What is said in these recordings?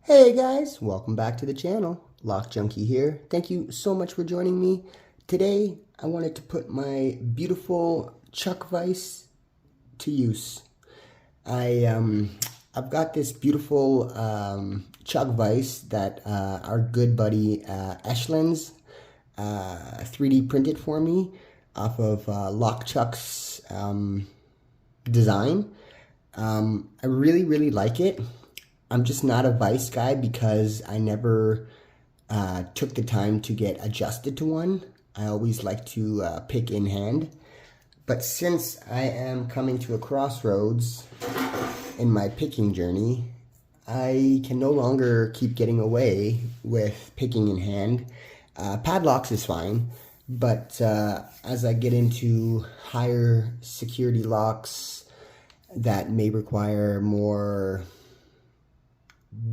Hey guys, welcome back to the channel. Lock Junkie here. Thank you so much for joining me. Today, I wanted to put my beautiful Chuck Vise to use. I've got this beautiful Chuck Vise that our good buddy Eshlin's 3D printed for me off of Lock Chuck's design. I really like it. I'm just not a Vise guy because I never took the time to get adjusted to one. I always like to pick in hand. But since I am coming to a crossroads in my picking journey, I can no longer keep getting away with picking in hand. Padlocks is fine, but as I get into higher security locks that may require more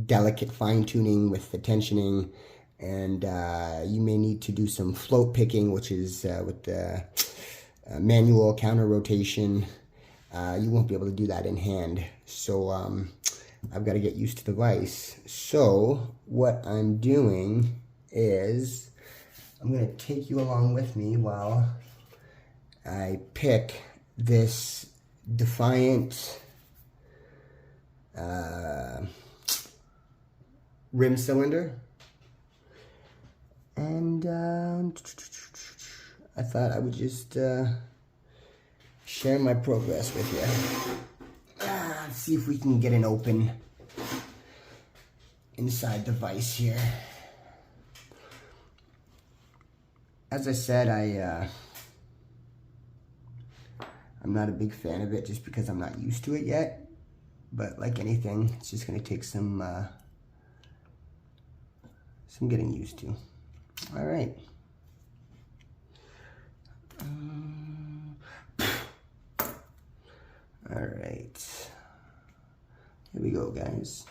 delicate fine-tuning with the tensioning, and you may need to do some float picking, which is with the manual counter rotation. You won't be able to do that in hand, so I've got to get used to the Vise. So what I'm doing is I'm going to take you along with me while I pick this Defiant rim cylinder, and I thought I would just share my progress with you. Let's see if we can get an open inside the Vise here. As I said, I'm not a big fan of it just because I'm not used to it yet, but like anything, it's just going to take some getting used to. All right. All right. Here we go, guys.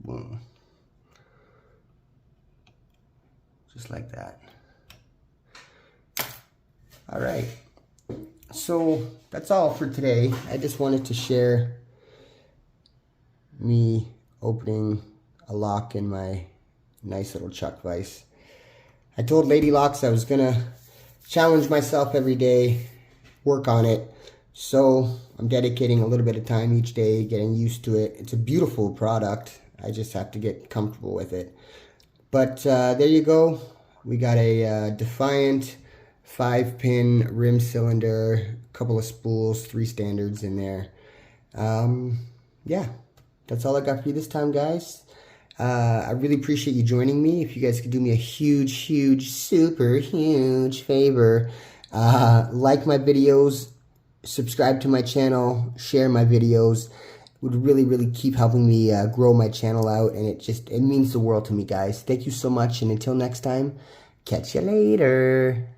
Boom. Just like that. All right. So that's all for today. I just wanted to share me opening a lock in my nice little Chuck Vise. I told Lady Locks I was gonna challenge myself every day, work on it. So I'm dedicating a little bit of time each day, getting used to it. It's a beautiful product. I just have to get comfortable with it. But there you go. We got a Defiant 5-pin rim cylinder, a couple of spools, 3 standards in there. Yeah, that's all I got for you this time, guys. I really appreciate you joining me. If you guys could do me a huge, super huge favor, like my videos, subscribe to my channel, share my videos. Would really keep helping me grow my channel out, and it means the world to me, guys. Thank you so much, and until next time, catch you later.